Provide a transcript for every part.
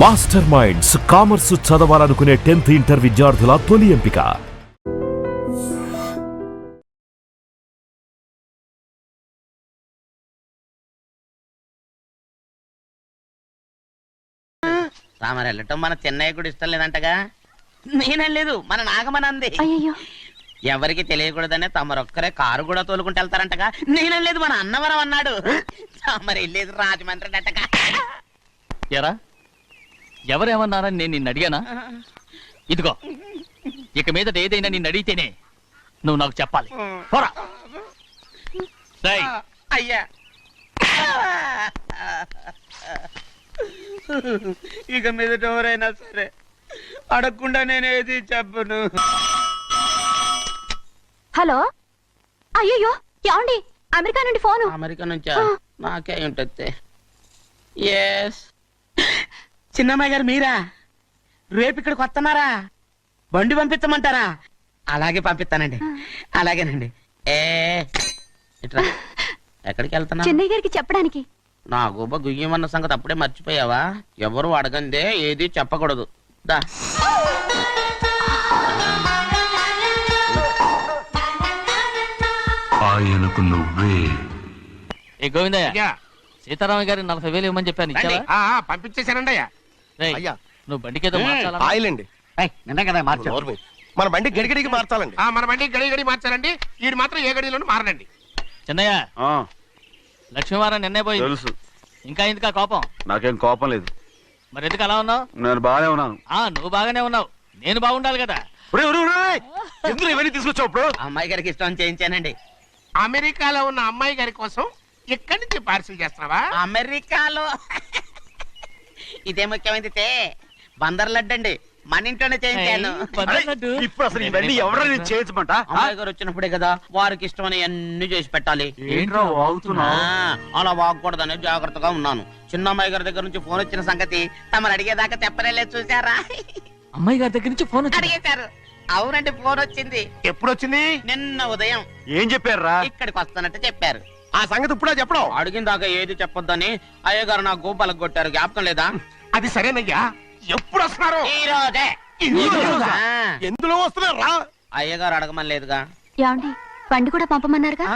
Master minds commerce చదవాలనుకునే 10th inter విద్యార్థుల తొలి ఎంపిక. రామర్ వెళ్ళటం మన చెన్నయ్య కూడా ఇష్టం లేదంటగా. నేనలేదు, మన నాగమనంది. ఎవరికి తెలియకూడదనే తమరొక్కరే కారు కూడా తోలుకుంటూ వెళ్తారంటగా. నేనలేదు, మన అన్నవరం అన్నాడు. తమరు వెళ్ళేది రాజమండ్రి అంటగా. ఎరా ఎవరేమన్నారని నేను నిన్ను అడిగానా? ఇదిగో ఇక మీద ఏదైనా నిన్ను అడిగితేనే నువ్వు నాకు చెప్పాలి. అయ్యా ఇక మీదట ఎవరైనా సరే అడగకుండా నేనేది చెప్పను. హలో, అయ్యో ఏమండి, అమెరికా నుండి ఫోను. అమెరికా నుంచా? నాకే ఉంటుంది. ఎస్, చిన్నమ్మాయి గారు మీరా? రేపు ఇక్కడికి వస్తున్నారా? బండి పంపిస్తామంటారా? అలాగే పంపిస్తానండి. అలాగేనండి. ఇట్లా ఎక్కడికి వెళ్తున్నా? చెన్నై గారికి చెప్పడానికి. నా గుబ్బ గుయ్యమన్న సంగతి అప్పుడే మర్చిపోయావా? ఎవరు అడగందే ఏది చెప్పకూడదు. దా ఆయనకు నువ్వే. ఏ గోవిందయ్య, సీతారామయ్య గారికి 40,000 ఇవ్వమని చెప్పాను, ఇచ్చావా? పంపించేశానండి అయ్యా. రేయ్, అయ్యా, నువ్వు బండికేదో మార్చాలా? ఆయిల్ అండి. నిన్న కదా మార్చారు. మన బండి గడిగడికి మార్చాలండి. మన బండి గడి మార్చాలండి. వీడు మాత్రం ఏ గడిలోనూ మారనండి. చెన్నయ్య, లక్ష్మీవారం నిన్నే పోయింది. తెలుసు. ఇంకా ఎందుకా కోపం? నాకేం కోపం లేదు. మరి ఎందుకు అలా ఉన్నావు? నేను బాగానే ఉన్నాను. నువ్వు బాగానే ఉన్నావు, నేను బాగుండాలి కదా. ఎందుకు ఇవన్నీ తీసుకొచ్చావు ఇప్పుడు? అమ్మాయి గారికి ఇష్టం చేయించానండి. అమెరికాలో ఉన్న అమ్మాయి గారి కోసం ఇక్కడి నుంచి పార్సిల్ చేస్తున్నావా? అమెరికాలో ఇదే ముఖ్యమైనది. బందర్ లడ్డు అండి, మన ఇంట్లోనే చేయించాను. ఇప్పుడు అసలు ఇవన్నీ ఎవరో నేను చేయించమంట? అమ్మాయి గారు వచ్చినప్పుడే కదా వారికి ఇష్టమని అన్ని చేసి పెట్టాలి. ఏంట్రా వాగుతున్నా? అలా వాగకూడదని జాగ్రత్తగా ఉన్నాను. చిన్న అమ్మాయి గారి దగ్గర నుంచి ఫోన్ వచ్చిన సంగతి తమరు అడిగేదాకా చెప్పలేదు. చూసారా? అమ్మాయి గారి దగ్గర నుంచి ఫోన్ అడిగేశారు. అవునండి, ఫోన్ వచ్చింది. ఎప్పుడు వచ్చింది? నిన్న ఉదయం. ఏం చెప్పారా? ఇక్కడికి వస్తానంటే చెప్పారు. ఆ సంగతి ఇప్పుడే చెప్పడం. అడిగిన దాకా ఏది చెప్పొద్దని అయ్యగారు నా గోపాలకు కొట్టారు. జ్ఞాపకం లేదా? అది సరేనయ్యా. ఎప్పుడు వస్తున్నారు? ఈ రోజే. ఎందులో వస్తున్నారా? అయ్యగారు అడగమని లేదుగా. ఏమండి, బండి కూడా పంపమన్నారుగా?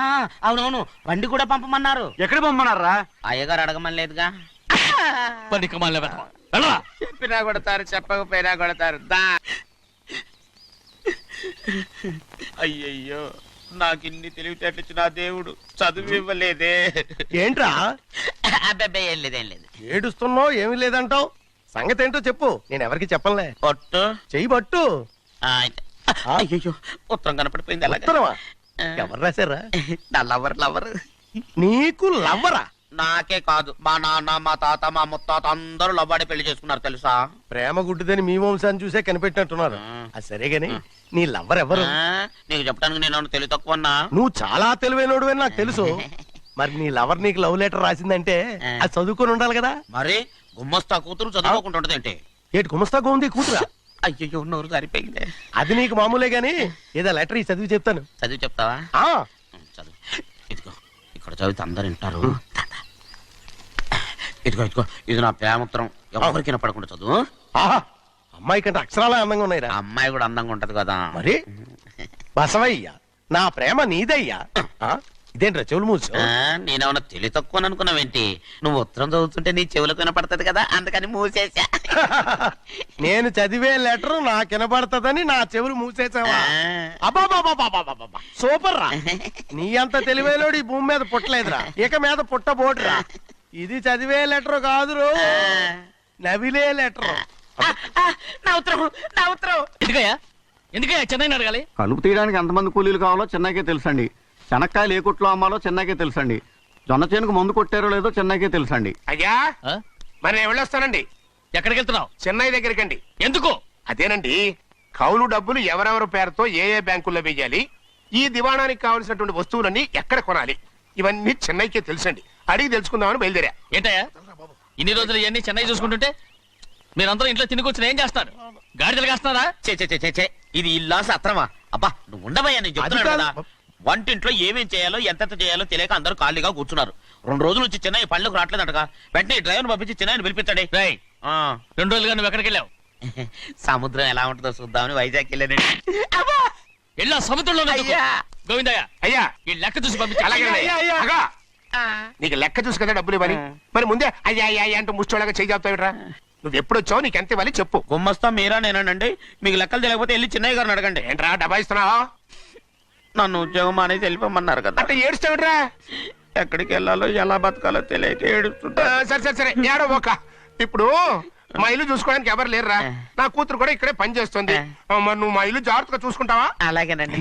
అవునవును, బండి కూడా పంపమన్నారు. ఎక్కడ పంపమన్నారా? అయ్యగారు అడగమని లేదుగా. చెప్పినా కొడతారు, చెప్పకపోయినా కొడతారు. దా అయ్యయ్యో, నాకు ఇన్ని తెలివితేటలు ఇచ్చిన దేవుడు చదువు ఇవ్వలేదే. ఏంట్రా అబ్బాయి? ఏం లేదు, ఏం లేదు. ఏడుస్తున్నావు, ఏమీ లేదంటావు. సంగతి ఏంటో చెప్పు, నేను ఎవరికి చెప్పలే. పట్టు చెయ్యి పట్టు. అయ్యో, ఉత్తరం కనపడిపోయింది. ఉత్తరమా? ఎవరు రాశారా? నా లవర్. నీకు లవ్వరా? నాకే కాదు, మా నాన్న, మా తాత, మా ముత్తాత అందరూ లవ్వాడి పెళ్లి చేసుకున్నారు తెలుసా? ప్రేమ గుడ్డిదని మీ వంశాన్ని చూసే కనిపెట్టినట్టున్నారు. అది సరే గాని నీ లవ్వర్ ఎవరు? నీకు చెప్పడానికి నేను తెలివి తక్కువన్నా? నువ్వు చాలా తెలివైనడు అని నాకు తెలుసు. మరి నీ లవర్ నీకు లవ్ లెటర్ రాసిందంటే అది చదువుకొని ఉండాలి కదా. మరి గుమ్మస్తా కూతురు చదువుకుంటుంటది ఏంటి? ఏటి గుమస్తాగా ఉంది కూతురా? అయ్యో, నోరు సరిపోయింది. అది నీకు మామూలే గాని ఏదో లెటర్ ఈ చదివి చెప్తాను. చదివి చెప్తావా? చదువు. ఇదిగో, ఇక్కడ చదివితే అందరు వింటారు. ఇదిగో ఇదిగో, ఇది నా ప్రేమోత్తరం. ఎవరికి వినపడకుండా చదువు. అమ్మాయి కంటే అక్షరాలే అందంగా ఉన్నాయిరా. అమ్మాయి కూడా అందంగా ఉంటది కదా. మరి బసవయ్య, నా ప్రేమ నీదయ్యా. ఇదేంట్రా చెవులు మూసు? నేనేమన్నా తెలివి తక్కువ అనుకున్నావేంటి? నువ్వు ఉత్తరం చదువుతుంటే నీ చెవులకు వినపడుతుంది కదా, అందుకని మూసేసా. నేను చదివే లెటర్ నాకు వినపడుతుందని నా చెవులు మూసేసావా? అబాబాబాబాబాబాబా, సూపర్ రా. నీ అంత తెలివైనోడు ఈ భూమి మీద పుట్టలేదురా, ఇక మీద పుట్టబోడురా. ఇది చదివే లెటర్ కాదురు, నవిలే లెటర్. నా ఉత్తరం. ఎందుకయ్యా చెన్నైని అడగాలి? కలుపు తీయడానికి ఎంతమంది కూలీలు కావాలో చెన్నైకే తెలుసండి. శనక్కాయలు ఏ కొట్లో అమ్మాలో చెన్నైకే తెలుసండి. జొన్న చేనుకు మందు కొట్టారో లేదో చెన్నైకే తెలుసండి. అయ్యా, మరి నేను వెళ్ళొస్తానండి. ఎక్కడికి వెళ్తున్నావు? చెన్నై దగ్గరికండి. ఎందుకు? అదేనండి, కౌలు డబ్బులు ఎవరెవరి పేరుతో ఏ ఏ బ్యాంకుల్లో వేయాలి, ఈ దివాణానికి కావలసినటువంటి వస్తువులన్నీ ఎక్కడ కొనాలి, ఇవన్నీ చెన్నైకే తెలుసండి. అడిగి తెలుసుకుందామని బయలుదేరా. ఏంటయ్యా ఇన్ని రోజులు ఇవన్నీ చెన్నై చూసుకుంటుంటే మీరందరూ ఇంట్లో తిని కూర్చుని ఏం చేస్తారు? గాడిదలు కాస్తున్నారా? చే ఇది ఇల్లా సత్రమా? అబ్బా, నువ్వు ఉండవయ్యా, నేను చెప్తున్నాను కదా. వంటింట్లో ఏమేం చేయాలో ఎంతెంత చేయాలో తెలియక అందరూ ఖాళీగా కూర్చున్నారు. 2 రోజులు వచ్చి చెన్నై పళ్ళకు రావట్లేదంటగా. వెంటనే డ్రైవర్ పంపించి చెన్నైని పిలిపించండి. రేయ్ 2 రోజులుగా నువ్వు ఎక్కడికి వెళ్ళావు? సముద్రం ఎలా ఉంటుందో చూద్దామని వైజాగ్ వెళ్ళానండి. వెళ్ళా సముద్రంలో అయ్యా. గోవిందయ్య అయ్యా ఈ లెక్క చూసి పంపించు. అలాగే అగా, నీకు లెక్క చూసి కదా డబ్బులు ఇవ్వాలి. మరి ముందే అయ్యా అయ్యా అయ్యా అంటూ ముష్టోళ్ళగా చేయి చెప్తావిట్రా. నువ్వు ఎప్పుడు వచ్చావు, నీకు ఎంత ఇవ్వాలి చెప్పు. గుమ్మస్తా మీరా నేనండి. మీకు లెక్కలు తెలియకపోతే వెళ్ళి చిన్నయ్య గారిని అడగండి. ఏంట్రా డబ్బా ఇస్తున్నావా? నన్ను ఉద్యోగం అనేది వెళ్ళిపోమన్నారు కదా. అంటే ఏడుస్తావిట్రా. ఎక్కడికి వెళ్ళాలో ఎలా బతకాలో తెలియక ఏడుస్తుంటా. సరే సరే సరే ఏడో ఒక. ఇప్పుడు మా ఇల్లు చూసుకోవడానికి ఎవరు లేరురా. నా కూతురు కూడా ఇక్కడే పని చేస్తుంది. మరి నువ్వు మా ఇల్లు జాగ్రత్తగా చూసుకుంటావా? అలాగేనండి.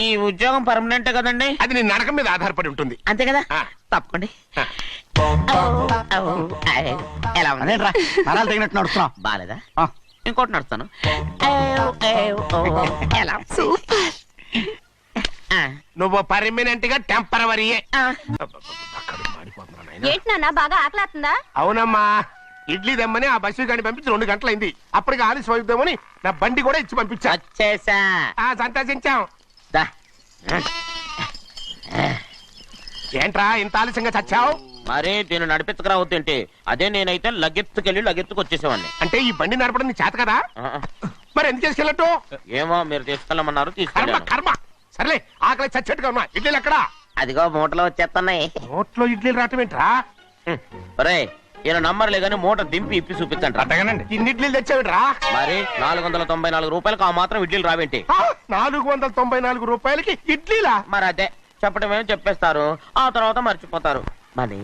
ఈ ఉద్యోగం పర్మనెంట్ కదండి? అది నీ నరకం మీద ఆధారపడి ఉంటుంది. అంతే కదా. ఆ. తప్పకండి. ఎలా ఉంది? అదేంట్రా నరాలు తగినట్టు నడుస్తున్నావు. బాలేదా? ఆ. ఇంకోటి నడుస్తాను. ఎలా ఉంది? ఆ. నువ్వు పర్మనెంట్ గా టెంపరవరీయే. ఆ. ఏంటి నాన్న బాగా ఆకలాతుందా? అవునమ్మా, ఇడ్లీ దమ్మని ఆ బస్సు గాని పంపించి 2 గంటలైంది. అప్పటికి ఆలస్యం అవుతామని నా బండి కూడా ఇచ్చి పంపించా. వచ్చేసా. సంతోషించాం. దా. ఏంట్రా ఇంత ఆలస్యంగా చచ్చావు? మరి దీన్ని నడిపించకరావద్దేంటి? అదే నేనైతే లగెత్తుకెళ్ళి లగెత్తుకు వచ్చేసేవాడిని. అంటే ఈ బండి నడపడం నీ చేత కదా? ఆ. మరి ఎందుకు చేసుకెళ్ళట్టు? ఏమో మీరు తీసుకెళ్ళమన్నారు, కర్మ తీసుకెళ్ళాను. కర్మ. సర్లే ఆకలి చచ్చేట్టుగా ఉన్నా. ఇడ్లీలు ఎక్కడా? అదిగో మూటలో వచ్చేస్తున్నాయి. నోట్లో ఇడ్లీలు రావటం ఏంట్రా? ఒరే ఈయన నంబర్లే గానీ మూట దింపి ఇప్పి చూపించండి. అట్టగానండి. ఇన్ని ఇడ్లీలు తెచ్చావిడ్రా? మరి 494 రూపాయలకు ఆ మాత్రం ఇడ్లీలు రావేంటి? 494 రూపాయలకి ఇడ్లీలా? మరి అదే చెప్పడం ఏమో చెప్పేస్తారు, ఆ తర్వాత మర్చిపోతారు. మని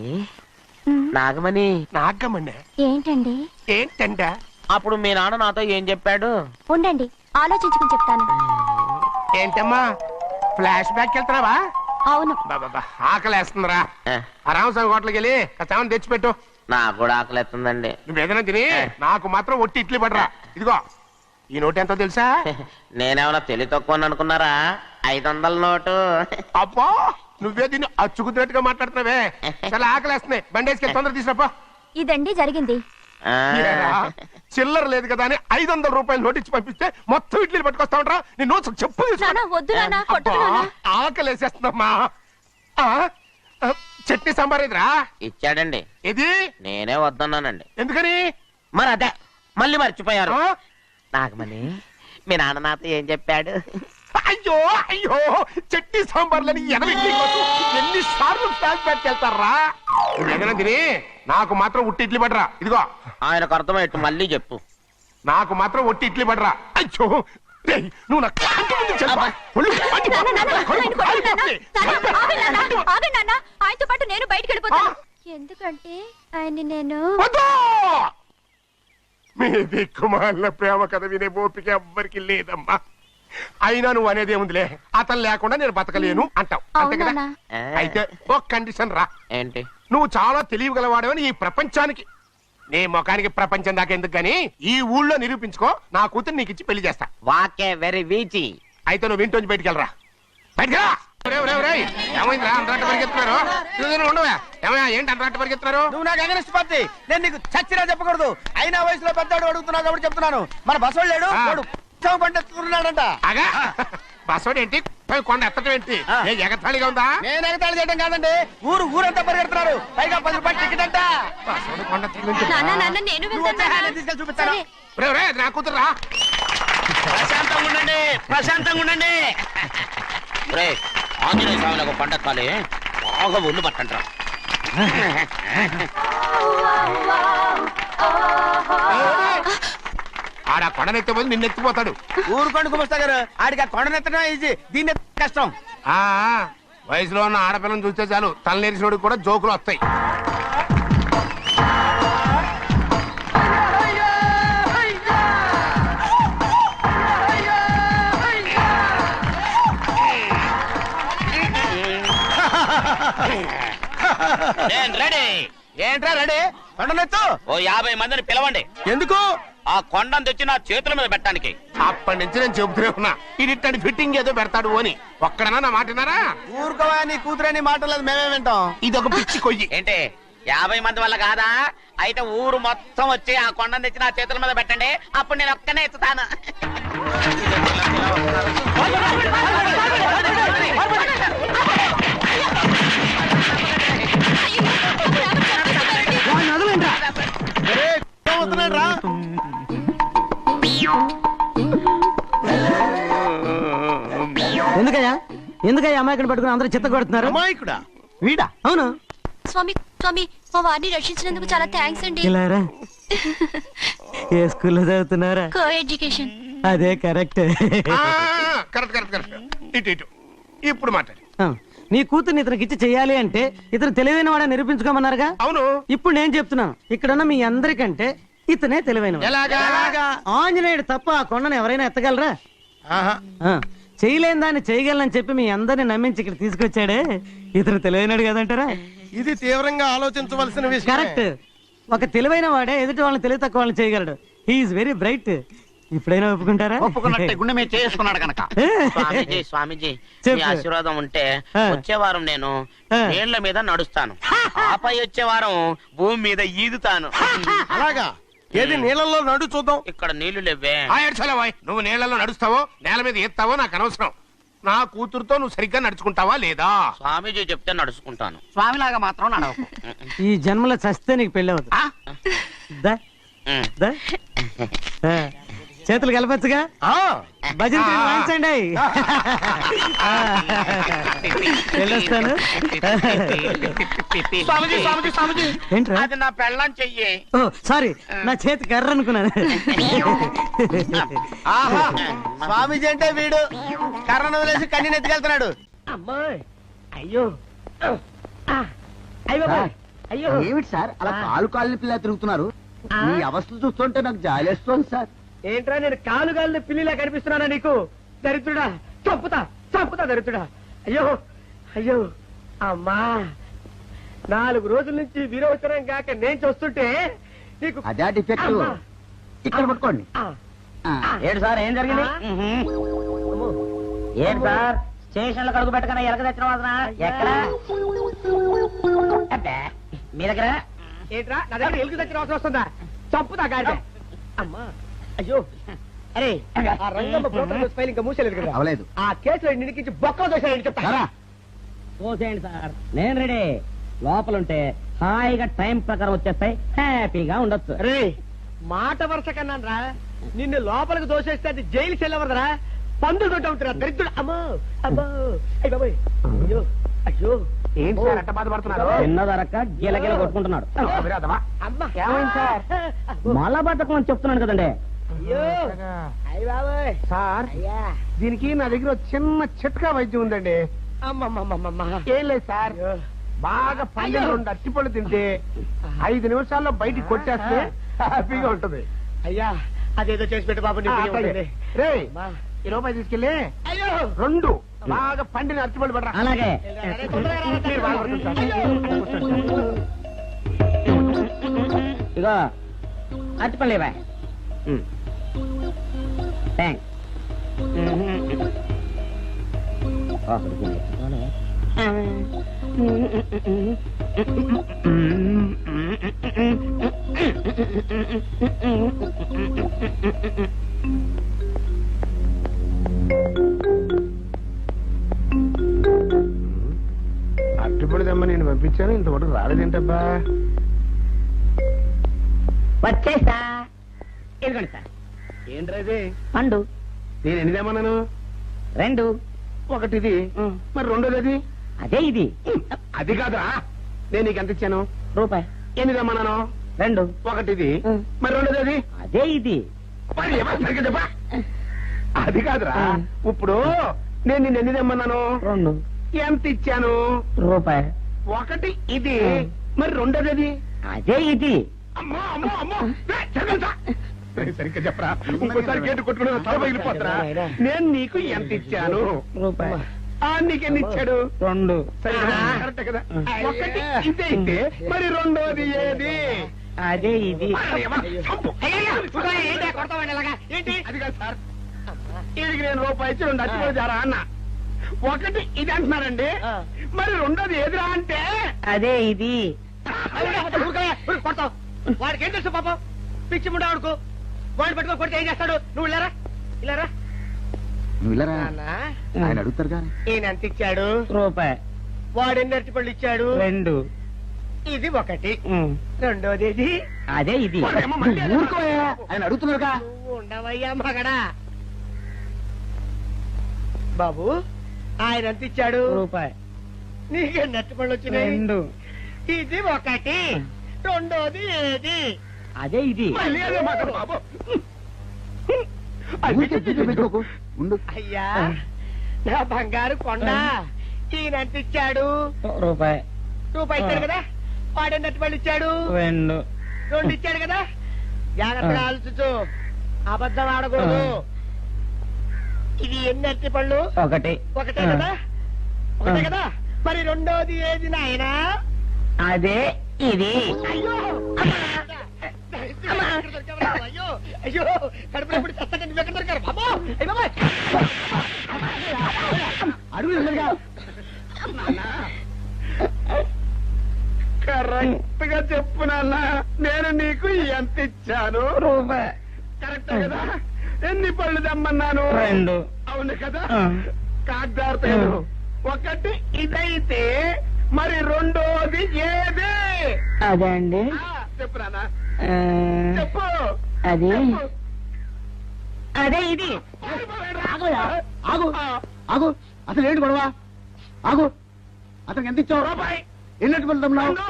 నాగమణి, నాగమ్మన్నా ఏంటండి? ఏంటంట? అప్పుడు మీ నాన్న నాతో ఏం చెప్పాడు? ఉండండి ఆలోచించుకుని చెప్తాను. ఏంటమ్మా ఫ్లాష్ బ్యాక్ వెళ్తున్నావా? అవును. బాబా ఆకలేస్తుందిరా. ఆ, ఆ రామస్వామి హోటల్కి వెళ్ళి కాస్త తెచ్చిపెట్టు. నాకు కూడా ఆకలిస్తుందండి. నువ్వు ఏదైనా తిని నాకు మాత్రం ఒట్టి ఇడ్లీ పడరా. ఇదిగో ఈ నోటు ఎంతో తెలుసా? నేనేమన్నా తెలివి తక్కువ అనుకున్నారా? 500 నోటు. అబ్బా నువ్వే దీన్ని అచ్చుకుతున్నట్టుగా మాట్లాడుతున్నావే. చాలా ఆకలేస్తున్నాయి. బండేసుకెళ్ళి తొందర తీసినప్పా. ఇదండి జరిగింది. ఆ, చిల్లర లేదు కదా అని 500 రూపాయలు నోటు ఇచ్చి పంపిస్తే మొత్తం ఇడ్లీలు పట్టుకొస్తా ఉంటా. నీ నోట్స్ చెప్పు తీసుకో. నాన్న వద్దు నాన్న, అబ్బా, కొట్టకు నాన్న. ఆకలేసేస్తుందమ్మా. చట్నీ సాంబార్ ఇదిరా. ఇచ్చాడండి. ఇది నేనే వద్దన్నానండి. ఎందుకని? మరి అదే మళ్ళీ మర్చిపోయారు. ఆ? నాగమణి మీ నాన్న నాతో ఏం చెప్పాడు? అయ్యో అయ్యో చట్నీ సాంబార్లని ఎన్ని సార్లు ఫ్లాష్ బ్యాక్ వెళ్తారా? ఏదైనా తిని నాకు మాత్రం ఉట్టి ఇడ్లీ పడరా. ఇదిగో ఆయనకు అర్థమయ్యట్టు మళ్ళీ చెప్పు. నాకు మాత్రం ఒట్టి ఇడ్లీ పడరా. అయ్యో రేయ్, నువ్వు నా కంటి ముందు చెప్పా. ఒళ్ళు మండిపోతుంది. నాన్న, నాన్న, ఆయన కడుపు కొట్టకు నాన్న. కాలిపోతుంది. నాన్న, ఆగండి నాన్న, ఆగండి నాన్న. ఆయనతో పాటు నేను బయటికి వెళ్ళిపోతాను. ఎందుకంటే ఆయన్ని నేను వద్దు! మీ దిక్కుమాలిన ప్రేమ కథ వినే ఓపిక ఎవ్వరికి లేదమ్మా. అయినా నువ్వు అనేది ఏముందిలే, అతను లేకుండా నేను బతకలేను అంటావు అంతే కదా? అవునా? ఆ, అయితే ఒక కండిషన్ రా. ఏంటి? నువ్వు చాలా తెలియగలవాడవని ఈ ప్రపంచానికి, నీ ముఖానికి ప్రపంచం దాకా ఎందుకు గాని ఈ ఊళ్ళో నిరూపించుకో. నా కూతురు నీకు ఇచ్చి పెళ్లి చేస్తా. వాకే వెరీ వీచి. అయితే నువ్వు ఇంటి నుంచి బయటికి వెళ్ళరా. బయటికి రా. ఏమైందిరా అంతరాట పరిగెత్తున్నారు? ఉండవా ఏమయ్యా? ఏంటి అంతరాట పరిగెత్తున్నారు? నువ్వు నాకు అగనిస్ట్ పార్టీ. నేను నీకు చచ్చినా చెప్పకూడదు. అయినా వయసులో పెద్దవాడు అడుగుతున్నావు కాబట్టి చెప్తున్నాను. మన బసవాడు లేడు, వాడు పండిస్తున్నాడంట. అగా బస్సోడు ఏంటి? కొండ ఎత్తడం ఏంటి? ఏ ఎగతాళిగా ఉందా? నేను ఎగతాళి చేయడం కాదండి, ఊరంతా పరిగెడుతున్నారు. పైగా 10 రూపాయలు టికెట్ అంట. బస్సోడు కొండ ఎత్తడం నాన్న నాన్న నేను నువ్వు వచ్చే వెళ్తాను. ఆయన తీసుకెళ్ళి చూపిస్తాను. సరే. నా కూతురు రా. ప్రశాంతంగా ఉండండి, ప్రశాంతంగా ఉండండి. రే ఆంజనేయ స్వామికి ఒక పంట కాలే బాగా ఒళ్ళు పట్టంటారా. ఆడ కొండనెత్తే పోయి నిన్నెత్తిపోతాడు. ఊరుకోండి కుమస్తా గారు, ఆడికి ఆ కొండనెత్తడం ఈజీ, దీన్ని ఎత్తడం కష్టం. ఆ వయసులో ఉన్న ఆడపిల్లని చూస్తే చాలు తలనేరిసినోడికి కూడా జోకులు వస్తాయి. నేను రెడీ. ఏంట్రా రెడీ? కొండనెత్తు. ఓ 50 మందిని పిలవండి. ఎందుకు? ఆ కొండను తెచ్చి నా చేతుల మీద పెట్టడానికి. అప్పటి నుంచి నేను చెబుతూనే ఉన్నా ఇది ఫిట్టింగ్ ఏదో పెడతాడు అని. ఒక్కడనా నా మాట విన్నారా? ఊరుకోవా, నీ కూతురని మాటలేదు మేమే వింటాం. ఇది ఒక పిచ్చి కొయ్యి. ఏంటి 50 మంది వల్ల కాదా? అయితే ఊరు మొత్తం వచ్చి ఆ కొండను తెచ్చి నా చేతుల మీద పెట్టండి, అప్పుడు నేను ఒక్కనే ఎత్తుతాను. వస్తున్నాడు రా. ఎందుకయ్యా అమాయకుని పట్టుకుని అందరూ చిత్త కొడుతున్నారు? అమాయకుడా? వీడా? అవును. స్వామి స్వామి మా వారిని రక్షించినందుకు చాలా థ్యాంక్స్ అండి. ఇలారా ఏ స్కూల్లో చదువుతున్నారా? Co education. అదే కరెక్ట్. Correct correct correct. ఇటు ఇటు ఇప్పుడు మాట్లాడు. నీ కూతుర్ని ఇతనికి ఇచ్చి చెయ్యాలి అంటే ఇతను తెలివైన వాడే నిరూపించుకోమన్నారుగా. అవును. ఇప్పుడు నేను చెప్తున్నాను, ఇక్కడున్న మీ అందరికంటే ఇతనే తెలివైన ఎలాగా? ఆంజనేయుడు తప్ప ఆ కొండను ఎవరైనా ఎత్తగలరా? ఆహా. చేయలేని దాన్ని చేయగలనని చెప్పి మీ అందరిని నమ్మించి ఇక్కడ తీసుకొచ్చాడే, ఇతను తెలివైనడు కదంటారా? ఇది తీవ్రంగా ఆలోచించవలసిన విషయం. కరెక్ట్. ఒక తెలివైన వాడే ఎదుటి వాళ్ళని తెలివి తక్కువ వాళ్ళని చేయగలడు. He's very bright. ఇప్పుడైనా ఒప్పుకుంటారా? ఒప్పుకున్నట్టే, గుండె మీద చేసుకున్నాడు కనుక. స్వామీజీ స్వామీజీ చెప్పు. మీ ఆశీర్వాదం ఉంటే ఆ. వచ్చే వారం నేను ఆ. నీళ్ల మీద నడుస్తాను, ఆపై వచ్చే వారం భూమి మీద ఈదుతాను. అలాగా? ఏది నీళ్ళల్లో నడు చూద్దాం. ఇక్కడ నీళ్లు లేవే. నువ్వు నీళ్లలో నడుస్తావో నేల మీద ఎత్తావో నాకు అనవసరం. నా కూతురుతో నువ్వు సరిగ్గా నడుచుకుంటావా లేదా? స్వామీజీ చెప్తే నడుచుకుంటాను. స్వామిలాగా మాత్రం నడవకు. ఈ జన్మలో చస్తే నీకు పెళ్ళి అవుతుంది. దా, ఉమ్. దా. ఆ, చేతులు కలపచ్చుగా. భజన తీరు వాయించండి. వెళ్ళొస్తాను. స్వామీజీ స్వామీజీ స్వామీజీ ఏంట్రా? అది నా పెళ్ళం చెయ్యి. ఓ సారీ, నా చేతి కర్ర అనుకున్నాను. ఆహా, స్వామీజీ అంటే వీడు కర్రను వదిలేసి కన్నీని ఎత్తుకెళ్తున్నాడు. అమ్మాయి అయ్యో అయ్యో అయ్యో. ఏమిటి సార్ అలా కాళ్ళు పిల్ల తిరుగుతున్నారు? మీ అవస్థ చూస్తుంటే నాకు జాలేస్తుంది సార్. ఏంట్రా, నేను కాలుగాలిన పిల్లిలా కనిపిస్తున్నానా నీకు? దరిద్రుడా, చంపుతా చంపుతా దరిద్రుడా. అయ్యో అయ్యో అమ్మా, 4 రోజుల నుంచి విరోచనం కాక నేను చూస్తుంటే నీకు అదే డిఫెక్ట్. అమ్మా. ఇక్కడ పట్టుకోండి. ఏంటి సార్, ఏం జరిగింది? ఏంటి సార్, స్టేషన్ లో కడుగు పెట్టకన్నా ఎలక తెచ్చిన వాసన ఎక్కడ? మీ దగ్గర ఏంట్రా? నా దగ్గర ఎలుగు తెచ్చిన వాసన వస్తుందా? చంపుతా గాడి. అమ్మా అయ్యో. అరే, ఆ రంగమ్మ బ్రోకర్ ఫైల్ ఇంకా మూసేలేదు కదా? అవలేదు. ఆ కేసులో నిడికించి బొక్కలు దోశాడని చెప్తా. పోసేయండి సార్, నేను రెడీ. లోపలుంటే హాయిగా టైం ప్రకారం వచ్చేస్తాయి, హ్యాపీగా ఉండొచ్చు. రే, మాట వరుస కన్నాను రా. నిన్ను లోపలికి దోసేస్తే అది జైలుకి వెళ్ళవరదరా, పందులు తోట ఉంటున్నా దరిద్రుడు. అమ్మో అమ్మో, అయ్య బాబోయ్, అయ్యో అయ్యో. ఏంటి సార్ అట్ట బాధపడుతున్నారు? చిన్నదరక్క గీలగీల కొట్టుకుంటున్నాడు. అమ్మా, ఏమైంది సార్? మలబద్ధకం అని చెప్తున్నాను కదండి. సార్, దీనికి నా దగ్గర ఒక చిన్న చిట్కా వైద్యం ఉందండి. ఏం లేదు సార్, బాగా పల్లెలు 2 అట్టిపళ్ళు తింటే 5 నిమిషాల్లో బయటికి కొట్టేస్తే హ్యాపీగా ఉంటది. అయ్యా, అదేదో చేసి పెట్టు బాబు. రే, ఈ రూపాయి తీసుకెళ్ళి 2 బాగా పండిన అట్టిపళ్ళు పడరా. అలాగే. మీరు బాగా పడుతుంది సార్. ఇగో అరటిపల్లివా. థ్యాంక్స్. అట్టిపళ్ళు తెమ్మ నేను పంపించాను, ఇంతవరకు రాలేదేంటబ్బా? వచ్చేసా. ఇదిగోండి సార్. ఏంట్రైతే పండు నేను ఎన్ని తెమ్మన్నాను? 2. ఒకటిది, మరి రెండోది అది? అదే ఇది. అది కాదురా, నేను నీకు ఎంత ఇచ్చాను? రూపాయి. ఎన్ని తెమ్మన్నాను? 2. ఒకటిది, మరి రెండోది అది? అదే ఇది. మరి ఎవరు సరిగ్గా చెప్పా? అది కాదురా, ఇప్పుడు నేను నిన్ను ఎన్ని తెమ్మన్నాను? 2. ఎంత ఇచ్చాను? రూపాయి. ఒకటి ఇది, మరి రెండోది అది? అదే ఇది. అమ్మో అమ్మో అమ్మో, సరిగ్గా చెప్పరా, ఇంకోసారి గేటు కొట్టుకుని తల పగిలిపోతారా? నేను నీకు ఎంత ఇచ్చాను? రూపాయి. నీకెన్ని ఇచ్చాడు? 2. సరిగ్గా కరెక్ట్ కదా? ఒకటి ఇదే అయితే మరి రెండోది ఏది? అదే ఇది. అది కాదు సార్, వీడికి నేను రూపాయి ఇచ్చి 2 అచ్చిపోయి జారా అన్న. ఒకటి ఇది అంటున్నారండి, మరి రెండోది ఏదిరా అంటే? అదే ఇది. వాడికి ఏం తెలుసు పాపం, పిచ్చి ముండా వాడుకో. వాడిని పట్టుకో కొడితే ఏం చేస్తాడు? నువ్వు ఇలారా ఇలారా. నువ్వు వెళ్ళరా, ఆయన అడుగుతారు కానీ. ఈయన ఎంత ఇచ్చాడు? రూపాయి. వాడు ఎన్ని అరటిపళ్ళు ఇచ్చాడు? 2. ఇది ఒకటి రెండోది ఇది అదే ఇది ఆయన అడుగుతున్నారుగా. నువ్వు ఉండవయ్యా మగడా. బాబు ఆయన ఎంత ఇచ్చాడు? రూపాయి. నీకే నెట్టుబడి వచ్చినాయి. 2. ఇది ఒకటి రెండోది ఏది? అదే ఇది. మళ్ళీ అదే మాట బాబు. ఊరికే బిల్లు పెట్టుకోకు. ఉండు. అయ్యా నా బంగారు కొండ ఈయన ఎంత ఇచ్చాడు? రూపాయి. రూపాయి ఇచ్చాడు కదా. వాడెన్ని నెట్టుబడి ఇచ్చాడు? 2. రెండు ఇచ్చాడు కదా. జాగ్రత్తగా ఆలోచించు, అబద్ధం ఆడకూడదు. ఇది ఎన్ని అరటి పళ్ళు? ఒకటి. ఒకటే కదా. ఒకటే కదా. మరి రెండోది ఏది నాయనా? అదే ఇది. అయ్యో అమ్మా! అమ్మా! అయ్యో అయ్యో కడుపులో ఇప్పుడు చస్తగా నువ్వు ఎక్కడ దొరికారు బాబు? అయ్య బాబోయ్! అడుగు ఎదురుగా. కరెక్ట్ గా చెప్పు నాన్న, నేను నీకు ఎంత ఇచ్చాను? రూపాయి. కరెక్ట్ కదా. ఎన్ని పళ్ళు తెమ్మన్నాను? 2. అవును కదా. కాగ్దార్తేను ఒకటి ఇదైతే మరి రెండోది ఏది? అదే అండి. చెప్పు నాన్న, ఆ, చెప్పు. అది చెప్పు. అదే ఇది. ఆగు ఆగు. అసలు ఏంటి గొడవ? ఆగు. అతనికి ఎంత ఇచ్చావు? రూపాయి. ఎన్నట్టు వెళ్తున్నావు? రెండు.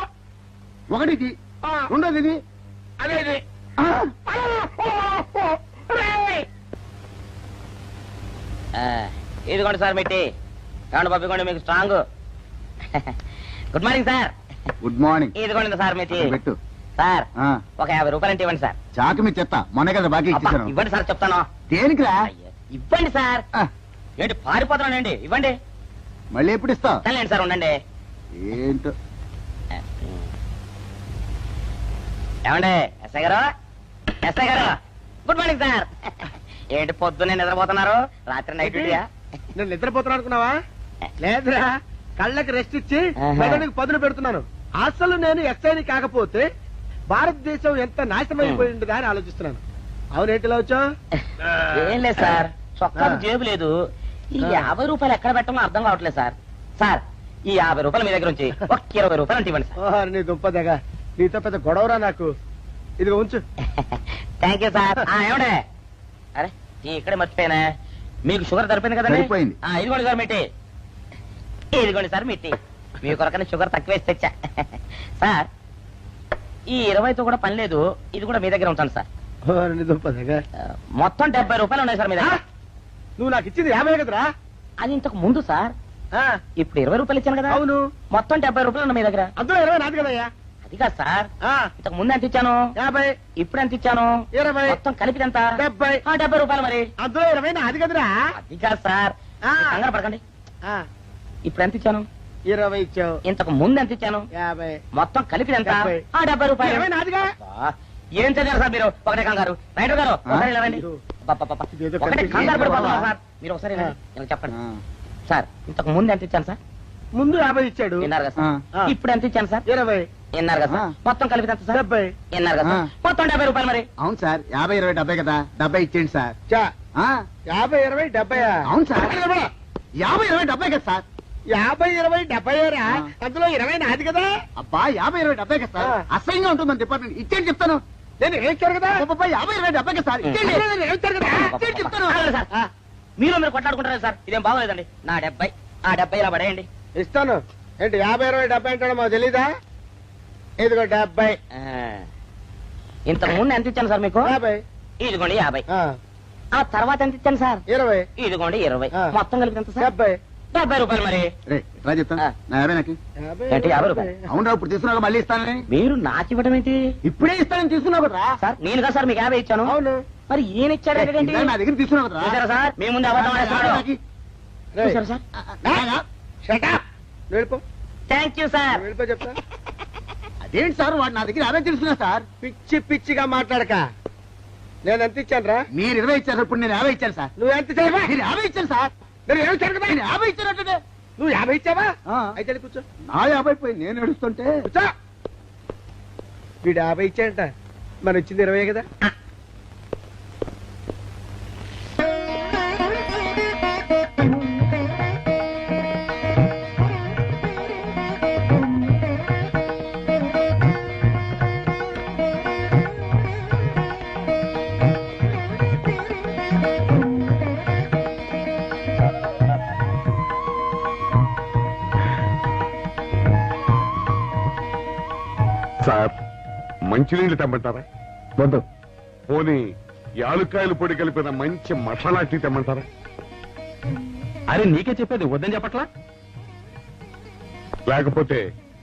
ఒకటి ఇది, ఆ, రెండోది ఇది. అదేది. ఆ, ఇదిగోండి సార్ మిట్టి. ఏమండి పంపించండి మీకు strong. Good morning sir. Good morning. ఇదిగోండి సార్ మిట్టి. పెట్టు. సార్ ఆ, ఒక 50 రూపాయలు అంటే ఇవ్వండి సార్. చాకు మీ చెత్త మొన్న కదా బాకీ అబ్బా, ఇచ్చేసాను. ఇవ్వండి సార్ చెప్తాను. దేనికిరా? అయ్యో, ఇవ్వండి సార్. ఆ, ఏంటి పారిపోతున్నానండి? ఇవ్వండి. మళ్ళీ ఎప్పుడు ఇస్తావు? సరేండి సార్ ఉండండి. ఏంటో. ఏమండి ఎస్ఐ గారు, ఎస్ఐ గారు, గుడ్ మార్నింగ్ సార్. ఏంటి పొద్దున్నే నిద్రపోతున్నారు? రాత్రి నైట్ డ్యూటీయా? నేను నిద్రపోతున్నా అనుకున్నావా? లేదురా, కళ్ళకి రెస్ట్ ఇచ్చి ఆహా. మెదడుకి పదును పెడుతున్నాను. అసలు నేను ఎస్ఐని కాకపోతే భారతదేశం ఎంత నాశనం అయిపోయి ఉండదా అని ఆలోచిస్తున్నాను. అవునేంటిలో వచ్చావు? ఏం లేదు సార్, చొక్కాకు జేబు లేదు. ఈ 50 రూపాయలు ఎక్కడ పెట్టాలో అర్థం కావట్లేదు సార్. సార్ ఈ 50 రూపాయలు మీ దగ్గర నుంచి ఒక 20 రూపాయలు అంటే ఇవ్వండి సార్. ఓహో, నీ దుంపదగా, నీతో పెద్ద గొడవరా నాకు. ఇదిగో ఉంచు. Thank you sir. ఏమండే, అరే ఇక్కడే మర్చిపోయానా, మీకు షుగర్ సరిపోయింది కదండి? సరిపోయింది. ఇదిగోండి సార్ మిట్టి. ఇదిగోండి సార్ మిట్టి. మీ కొరకనే షుగర్ తక్కువ వేసి తెచ్చా. సార్ ఈ 20తో కూడా పని లేదు, ఇది కూడా మీ దగ్గర ఉంటాను సార్. ఓహో, నీ దుంపదగా. మొత్తం 70 రూపాయలు ఉన్నాయి సార్ మీ దగ్గర. నువ్వు నాకు ఇచ్చింది 50 కదరా? అది ఇంతకు ముందు సార్. ఇప్పుడు 20 రూపాయలు ఇచ్చాను కదా. అవును. మొత్తం 70 రూపాయలు ఉన్నాయి మీ దగ్గర. అందులో 20 నాది కదయ్యా. అది కాదు సార్, ఆ, ఇంతకు ముందు ఎంత ఇచ్చాను? 50. ఇప్పుడు ఎంత ఇచ్చాను? 20. మొత్తం కలిపి ఎంత? 70. 70 రూపాయలు మరి. అందులో 20 నాది కదరా? అది కాదు సార్, ఆ. మీరు కంగారు పడకండి. ఆ, ఇప్పుడు ఎంత ఇచ్చాను? 20 ఇచ్చావు. ఇంతకు ముందు ఎంత ఇచ్చాను? 50. మొత్తం కలిపి ఎంత? 70. 70 రూపాయలు. 20 నాదిగా. అబ్బా, ఏం చదివారు సార్ మీరు? ఒకటే కంగారు. రైటర్ గారు ఒకసారి ఇలా రండి. అబ్బబ్బబ్బ. ఇదేదో ఒకటే కనిపించింది. కంగారు పడిపోతున్నారు సార్. మీరు ఒకసారి ఇలా రండి. ఇలా చెప్పండి ఆ, సార్. ఇంతకు ముందు ఎంత ఇచ్చాను సార్? ముందు 50 ఇచ్చాడు. విన్నారు కదా సార్? ఆ. ఇప్పుడు ఎంత ఇచ్చాను సార్? 20. విన్నారు కదా సార్? ఆ. మొత్తం కలిపి ఎంత సార్? 70. విన్నారు కదా సార్? ఆ. మొత్తం 70 రూపాయలు మరి. అవును సార్. 50, 20, 70 కదా. 70 ఇచ్చేయండి సార్. చా, ఆ, 50, 20, 70. అవును సార్. 50, 20, 70 కదా సార్. 50, 20, 70 రా. ఆ. అందులో 20 నాది కదా. అబ్బా 50, 20, 70 కదా సార్. ఆ. అసహ్యంగా ఉంటుందని డిపార్ట్మెంట్ ఇచ్చేయండి చెప్తాను. నేను ఏమిచ్చారు కదా. అబ్బబ్బా, 50, 20, 70 కదా సార్. ఇచ్చేయండి. నేను ఏమిచ్చారు కదా. ఇచ్చేయండి చెప్తాను. ఆగండి సార్. ఆ, మీరు కొట్లాడుకుంటారు సార్, ఇదేం బాగోలేదండి. నా 70 ఆ 70 ఇలా పడేయండి. ఇస్తాను. ఏంటి 50, 20, 70 అంటాడు మాకు తెలీదా? ఇదిగో 70. ఆ. ఇంతకు ముందు ఎంత ఇచ్చాను సార్ మీకు? 50. ఇదిగోండి 50. ఆ, ఆ తర్వాత ఎంత ఇచ్చాను సార్? 20. ఇదిగోండి 20. ఆ. మొత్తం కలిపి ఎంత సార్? 70. 70 రూపాయలు మరి. రే రా చెప్తాను. ఆ. నా 50 నాకు. 50, ఏంటి 50 రూపాయలు? అవును రా, ఇప్పుడు తీసుకున్నాక మళ్ళీ ఇస్తానని. మీరు నాకు ఇవ్వడం ఏంటి ఇప్పుడే ఇస్తానని తీసుకున్నావు కదా. సార్? నేను కదా సార్ మీకు 50 ఇచ్చాను. అవును. మరి ఈయన ఇచ్చారు ఏంటి? ఇందాక నా దగ్గర తీసుకున్నావు కదా. చూసారా సార్, మీ ముందు అబద్ధం ఆడేస్తున్నాడు. రేయ్, చూసారా సార్? shut up. నువ్వు వెళ్ళిపో. Thank you sir. నువ్వు వెళ్ళిపో చెప్తా. అదేంటి సార్, వాడు నా దగ్గర 50 తీసుకున్నా సార్. పిచ్చి పిచ్చిగా మాట్లాడక. నేను ఎంత ఇచ్చాను రా? మీరు 20 ఇచ్చారు, ఇప్పుడు నేను 50 ఇచ్చాను సార్. నువ్వు ఎంత ఇచ్చావా? నేను 50 ఇచ్చాను సార్. నేను ఏమి ఇచ్చాను కదా? నేను 50 ఇచ్చానంటే నువ్వు 50 ఇచ్చావా? ఆ. అయితే వెళ్ళి కూర్చో. నా 50 పోయి నేను నడుస్తుంటే కూర్చో. వీడు 50 ఇచ్చాడంట, మన ఇచ్చింది 20 కదా. మంచినీళ్ళు తెమ్మంటారా? వద్దు. పోనీ యాలుక్కాయలు పొడి కలిపిన మంచి మసాలా టీ తెమ్మంటారా? అరే నీకే చెప్పేది వద్దని చెప్పట్లా. లేకపోతే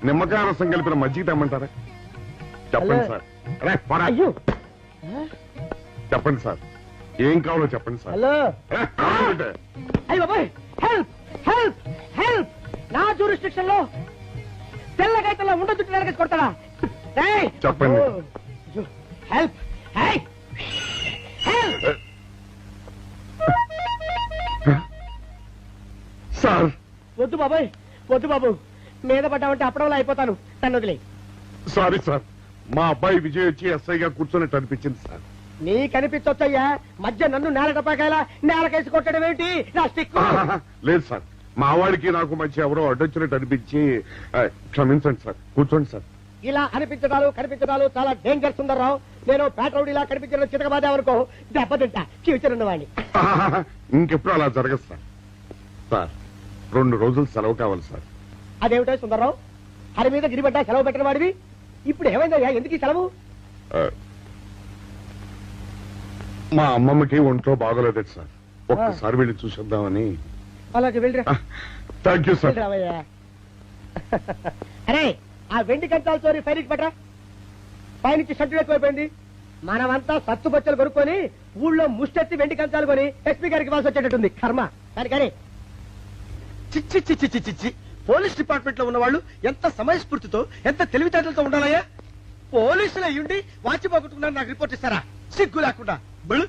నిమ్మకాయ రసం కలిపిన మజ్జిగ తెమ్మంటారా? చెప్పండి సార్. అరే, పోరా. చెప్పండి సార్, ఏం కావాలో చెప్పండి సార్. హలో. ఏ, కావాలంటే. అయ్య బాబాయ్, హెల్ప్ హెల్ప్ హెల్ప్! నా జ్యూరిస్డిక్షన్ లో తెల్లగైతల్లో ఉండ చుట్టూ నరకేసి కొడతాడా? ఏయ్! చెప్పండి. అయ్యో, హెల్ప్! ఏయ్! హెల్ప్! సార్, వద్దు బాబాయ్, వద్దు బాబు. మీద పడ్డామంటే అప్పడంలో అయిపోతాను. నన్ను వదిలే. సారీ సార్, మా అబ్బాయి విజయ్ వచ్చి ఎస్ఐగా కూర్చొని అనిపించింది సార్. నీ కనిపించొచ్చయ్యా, మధ్య నన్ను నేల టపాకాయలా నేలకేసి కొట్టడం ఏంటి? నా స్టిక్. లేదు సార్, మా వాడికి నాకు మధ్య ఎవరో అడ్డొచ్చినట్టు అనిపించి క్షమించండి సార్. కూర్చోండి సార్. ఇలా అనిపించడాలు కనిపించడాలు చాలా డేంజర్ సుందర్రావు. నేను పేట్రౌడీలా కనిపించడం చితకబాదామనుకో, దెబ్బతింటా ఫ్యూచర్ ఉన్నవాడిని. ఇంకెప్పుడు అలా జరగదు సార్. సార్, 2 రోజులు సెలవు కావాలి సార్. అదేమిటో సుందర్రావు, హరి మీద గిరిబడ్డా సెలవు పెట్టిన వాడివి. ఇప్పుడు ఏమైందయ్యా, ఎందుకు ఈ సెలవు? మా అమ్మమ్మకి ఒంట్లో బాగోలేదు సార్, ఒక్కసారి వెళ్ళి చూసేద్దామని. అలాగే వెళ్ళరా. Thank you sir. రావయ్యా. అరే, ఆ వెండి కంచాల చోరీ ఫైలికి పట్రా. పైనుంచి షట్టు ఎక్కువైపోయింది. మనమంతా సత్తు బచ్చలు కొనుక్కొని ఊళ్ళో ముష్టెత్తి వెండి కంచాలు కొని ఎస్పీ గారికి ఇవ్వాల్సి వచ్చేటట్టుంది. కర్మ. కానీ చిచ్చి చిచ్చి చిచ్చి చిచ్చి పోలీస్ డిపార్ట్మెంట్ లో ఉన్న వాళ్ళు ఎంత సమయస్ఫూర్తితో ఎంత తెలివితేటలతో ఉండాలయ్యా. పోలీసులు అయ్యుండి వాచి పోగొట్టుకున్నారు నాకు రిపోర్ట్ ఇస్తారా? సిగ్గు లేకుండా. బళ్ళు.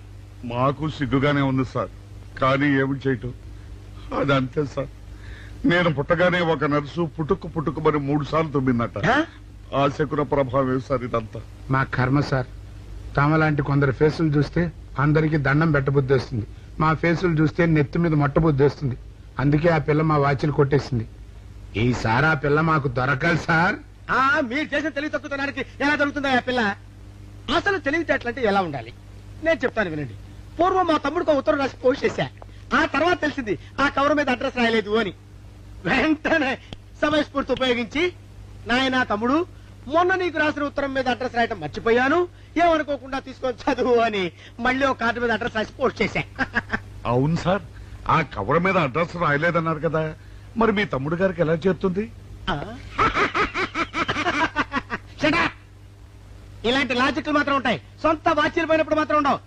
మాకు సిగ్గుగానే ఉంది సార్, కానీ ఏమి చేయటం, అదంతే సార్. నేను పుట్టగానే ఒక నర్సు పుట్టుకుమని 3 సార్లు తుమ్మిందట. ఆ శకున ప్రభావం సార్ ఇదంతా. మా కర్మ సార్. తమలాంటి కొందరు ఫేసులు చూస్తే అందరికి దండం పెట్టబుద్ధి వస్తుంది. మా ఫేసులు చూస్తే నెత్తి మీద మొట్టబుద్ధి వస్తుంది. అందుకే ఆ పిల్ల మా వాచిలు కొట్టేసింది. ఈసారి ఆ పిల్ల మాకు దొరకాలి సార్. మీరు చేసిన తెలివి తక్కువతనానికి ఎలా జరుగుతుందా ఆ పిల్ల? అసలు తెలివితేటలంటే ఎలా ఉండాలి నేను చెప్తాను వినండి. పూర్వం మా తమ్ముడికి ఉత్తరం రాసి పోస్ట్ చేశా. ఆ తర్వాత తెలిసింది ఆ కవర్ మీద అడ్రస్ రాయలేదు అని. వెంటనే సమయస్ఫూర్తి ఉపయోగించి, నాయనా తమ్ముడు, మొన్న నీకు రాసిన ఉత్తరం మీద అడ్రస్ రాయటం మర్చిపోయాను, ఏమనుకోకుండా తీసుకొని చదువు అని మళ్ళీ ఒక కార్డు మీద అడ్రస్ రాసి పోస్ట్ చేశా. అవును సార్, ఆ కవర్ మీద అడ్రస్ రాయలేదన్నారు కదా, మరి మీ తమ్ముడు గారికి ఎలా చేరుతుంది? ఇలాంటి లాజిక్లు మాత్రం ఉంటాయి, సొంత వాచీలు పోయినప్పుడు మాత్రం ఉండవు.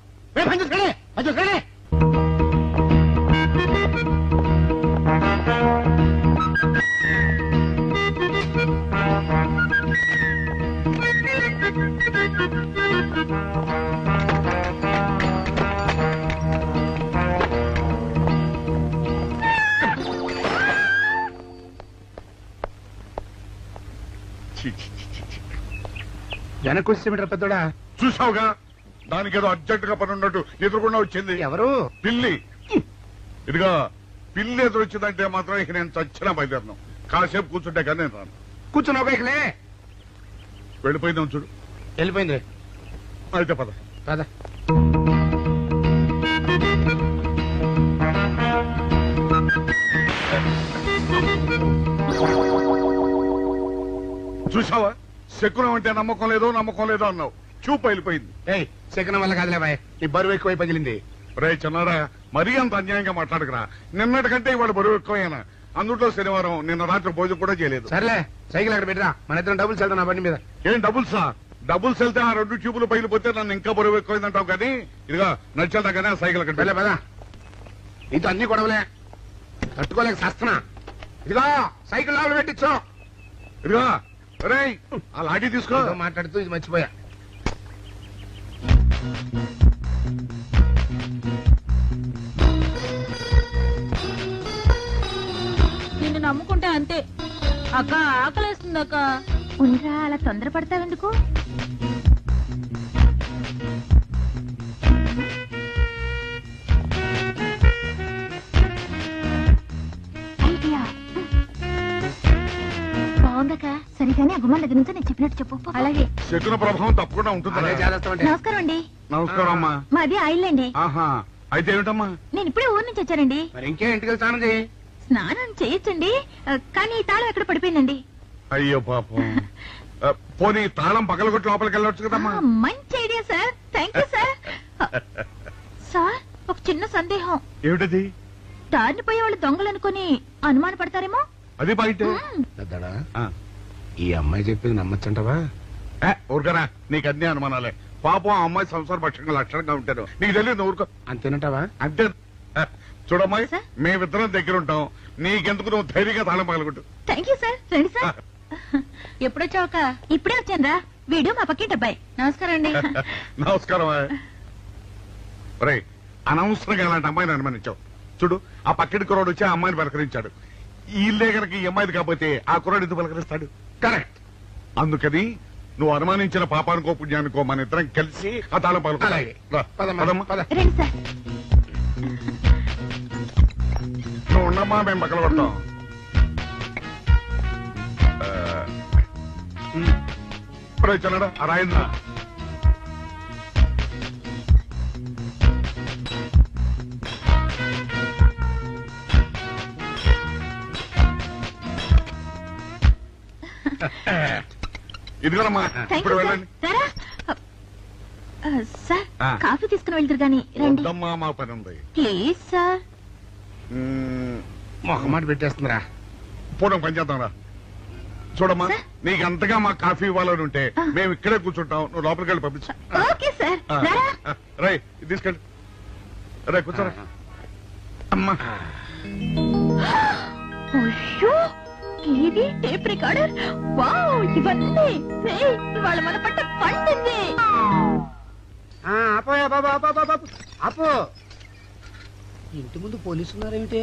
వెనక్కి వచ్చేమిట్రా పెద్దోడా? చూసావుగా, దానికేదో అర్జెంట్ గా పని ఉన్నట్టు ఎదురుకుండా వచ్చింది. ఎవరు? పిల్లి. ఇదిగా పిల్లి ఎదురొచ్చిందంటే మాత్రం ఇక నేను చచ్చినా బయలుదేరను. కాసేపు కూర్చుంటే కానీ నేను రాను. కూర్చున్నావు బైక్లే. వెళ్ళిపోయిందాం చూడు. వెళ్ళిపోయింది. అయితే పద. పద. చూసావా, శకునం అంటే నమ్మకం లేదో అన్నావు. చూపు వెళ్ళిపోయింది. ఏయ్, శకునం వల్ల కాదులే బాయ్, నీ బరువు ఎక్కువై పగిలింది. రే చిన్నారా, మరీ అంత అన్యాయంగా మాట్లాడకురా. నిన్నటికంటే ఇవాళ బరువు ఎక్కువైనా. అందులో శనివారం నిన్న రాత్రి భోజనం కూడా చేయలేదు. సర్లే, సైకిల్ అక్కడ పెట్టరా, మన ఇద్దరం డబ్బులు వెళ్తాం నా బండి మీద. ఏం డబుల్సా? డబుల్స్ వెళ్తే ఆ 2 ట్యూబులు పగిలిపోతే నన్ను ఇంకా బరువు ఎక్కువైందంటావు. కానీ ఇదిగా నడిచెళ్తా కానీ ఆ సైకిల్ అక్కడ వెళ్ళే పదా. నీతో అన్ని గొడవలే, తట్టుకోలేక సస్తున్నా. ఇదిగో సైకిల్ లోపల పెట్టించు. ఇదిగా రే, ఆ లాఠీ తీసుకో. మాట్లాడుతూ ఇది మర్చిపోయా. నిన్ను నమ్ముకుంటే అంతే అక్క. ఆకలేస్తుంది అక్క. ఉండరా, అలా తొందరపడతావెందుకు? ఐడియా బాగుందక్క. సరిగానే గుమ్మం దగ్గర నుంచి నేను చెప్పినట్టు చెప్పు. అలాగే. శకున ప్రభావం తప్పకుండా ఉంటుంది. నమస్కారం అండి. నమస్కారం అమ్మా. మాది ఆయిల్ అండి. ఆహా, అయితే ఏమిటమ్మా? నేను ఇప్పుడే ఊరు నుంచి వచ్చానండి. మరి ఇంకే ఇంటికి స్నానం చేయి. స్నానం చేయొచ్చండి, కానీ ఈ తాళం ఎక్కడ పడిపోయిందండి. అయ్యో పాపం. పోనీ తాళం పగలగొట్టి లోపలికి వెళ్ళొచ్చు కదమ్మా. మంచి idea sir. Thank you sir. Sir ఒక చిన్న సందేహం. ఏమిటది? దారిని పోయే వాళ్ళు దొంగలు అనుకుని అనుమాన పడతారేమో. అది బయట పెద్దడా ఈ అమ్మాయి చెప్పింది నమ్మచ్చంటవా? ఊరుకరా, నీకు అన్ని అనుమానాలే. పాపం ఆ అమ్మాయి సంసార పక్షంగా లక్షణంగా ఉంటారు, నీకు తెలియదు. ఊరుకో. అంతేనంటావా? అంతే. చూడమ్మాయి, సార్? మేమిద్దరం దగ్గర ఉంటాం, నీకెందుకు నువ్వు ధైర్యంగా తాళం పగలగొట్టు. Thank you sir. రండి సార్. ఎప్పుడొచ్చావుక? ఇప్పుడే వచ్చాను రా. వీడు మా పక్కింటి అబ్బాయి. నమస్కారం అండి. నమస్కారం. రే, అనవసరంగా అలాంటి అమ్మాయిని అనుమానించావు. చూడు, ఆ పక్కటి కుర్రాడు వచ్చి ఆ అమ్మాయిని పలకరించాడు. ఈ ఇల్లే కనుక ఈ అమ్మాయిది కాకపోతే ఆ కుర్రాడు ఎందుకు పలకరిస్తాడు? కరెక్ట్. అందుకని నువ్వు అనుమానించిన పాపానికో పుణ్యానికో మన ఇద్దరం కలిసి ఆ తాళం పగలగొట్టు. అలాగే. రా, పదమ్మా, పదమ్మా. పద. రండి సార్. నువ్వు ఉండమ్మా, మేము పగలగొడతాం. ఇప్పుడు వచ్చాడా ఆ రాయింద్ర? ఇదిగోనమ్మా, థ్యాంక్ ఇప్పుడు యూ సార్. వెళ్ళండి. రారా. సార్ ఆ. కాఫీ తీసుకుని వెళ్తారు గాని రండి వద్దమ్మా, మా పని ఉంది. Please sir. మొహమాట పెట్టేస్తుందిరా. పూడం పని చేద్దాంరా. చూడమ్మా, సార్? నీకు అంతగా మా కాఫీ ఇవ్వాలని ఉంటే మేము ఇక్కడే కూర్చుంటాం, నువ్వు లోపలికి వెళ్ళి పంపించు. Okay sir. రారా. రై, ఇది తీసుకెళ్ళి. రే, కూర్చోరా. అమ్మా అయ్యో, టీవీ, టేప్ రికార్డర్, వావ్, ఇవన్నీ రేయ్, ఇవాళ మన పట్ట పండింది. అపోయా బాబా, అపో. ఇంటి ముందు పోలీసు ఉన్నారేమిటి?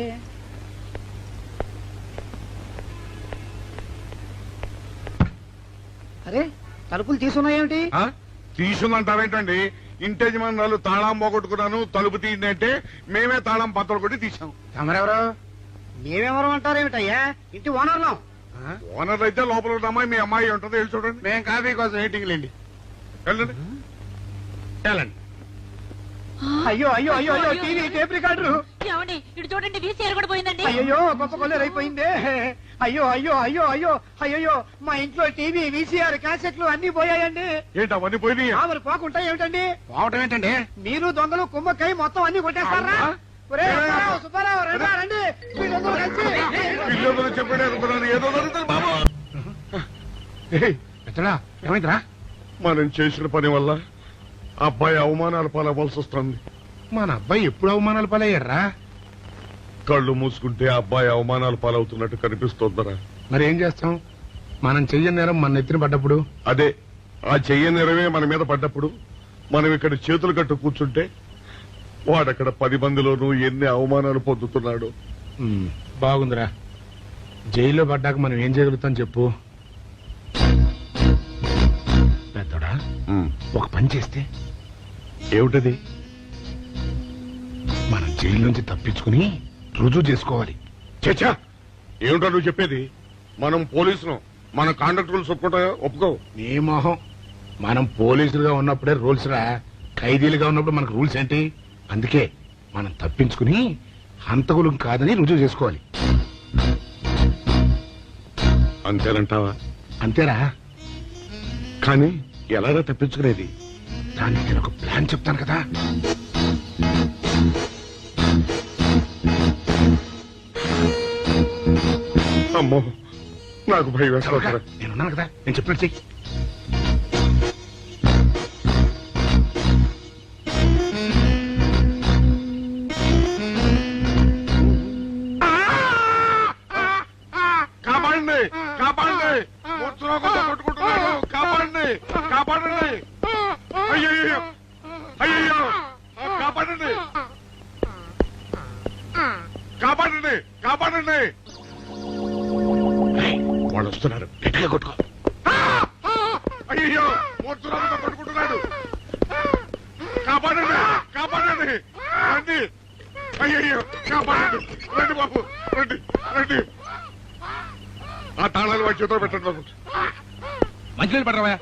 అరే, తలుపులు తీసున్నాయేమిటి? తీసుందంటారేంటండి? ఇంటి యజమానులు తాళం పోగొట్టుకున్నాను, తలుపు తీయండి అంటే మేమే తాళం పత్రాలు కొట్టి తీసాం. తమరెవరు? మేమెవరు అంటారేమిటయ్యా? ఇంటి ఓనర్లం. ఓనర్ అయితే లోపల ఉన్న అమ్మాయి మీ అమ్మాయి ఉంటుంది, వెళ్ళి చూడండి. మేము కాఫీ కోసం మీటింగ్ లేండి. వెళ్ళండి. వెళ్ళండి. అయ్యో అయ్యో అయ్యో అయ్యో, టీవీ, టేప్ రికార్డరు. ఏమండి, ఇటు చూడండి, వీసీఆర్ కూడా పోయిందండి. అయ్యో, గొప్ప కొల్లేరు అయిపోయిందే. అయ్యో అయ్యో అయ్యో అయ్యో అయ్యో, మా ఇంట్లో టీవీ, వీసీఆర్, క్యాసెట్లు అన్ని పోయాయండి. ఏంటి అవన్నీ పోయినాయి? ఆమెను పోకుంటా ఏమిటండి? పోవటం ఏంటండి? మీరు దొంగలు కుమ్మక్కై మొత్తం అన్ని కొట్టేస్తారా? ఒరే, సుబ్బారావు, సుబ్బారావు, రండి, రండి. వీళ్ళందరూ కలిసి. పిల్లలు చెప్పాడు అనుకున్నాను, ఏదో జరుగుతుంది బాబు. పెద్దడా ఏమైందిరా? మనం చేసిన పని వల్ల అబ్బాయి అవమానాలు పాలవలసి వస్తుంది. మన అబ్బాయి ఎప్పుడు అవమానాలు పాలయ్యారా? కళ్ళు మూసుకుంటే అబ్బాయి అవమానాలు పాలవుతున్నట్టు కనిపిస్తోందరా. మరి ఏం చేస్తాం? మనం చెయ్యని నేరం మన నెత్తిన పడ్డప్పుడు. అదే, ఆ చెయ్యని నెరవే మన మీద పడ్డప్పుడు మనం ఇక్కడ చేతులు కట్టు కూర్చుంటే వాడక్కడ 10 మందిలోనూ ఎన్ని అవమానాలు పొందుతున్నాడు. బాగుందిరా. జైల్లో పడ్డాక మనం ఏం చేయగలుగుతాం చెప్పు. పెద్దోడా, ఒక పని చేస్తే ఏమిటది? మనం జైలు నుంచి తప్పించుకుని రుజువు చేసుకోవాలి. చచ్చా, ఏమిటో నువ్వు చెప్పేది? మనం పోలీసులు, మన కాంట్రాక్టర్లు ఒప్పుకో. నీ మొహం. మనం పోలీసులుగా ఉన్నప్పుడే రూల్స్ రా. ఖైదీలుగా ఉన్నప్పుడు మనకు రూల్స్ ఏంటి? అందుకే మనం తప్పించుకుని హంతకులు కాదని రుజువు చేసుకోవాలి. అంతేనంటావా? అంతేరా. కానీ ఎలాగా తప్పించుకునేది? దానికి నేను ఒక ప్లాన్ చెప్తాను కదా. అమ్మో, నాకు భయం వేస్తా. నేనున్నాను కదా, నేను చెప్పినట్టు చెయ్యి. కాపాడండి, కాపాడండి, కొట్టుకుంటున్నాడు, కాపాడండి, కాపాడండి. అయ్యయ్యో, అయ్యయ్యో, కాపాడండి, కాపాడండి, కాపాడండి. వాళ్ళు వస్తున్నారు, గట్టిగా కొట్టుకో. అయ్యో, మూర్తురాలతో కొట్టుకుంటున్నాడు. కాపాడండి, కాపాడండి, రండి. అయ్యయ్యో, కాపాడండి, రండి బాబు, రండి, రండి. ఆ తాళాలు వాడి చేతిలో పెట్టండి బాబు. మంచినీళ్ళు పడరావా?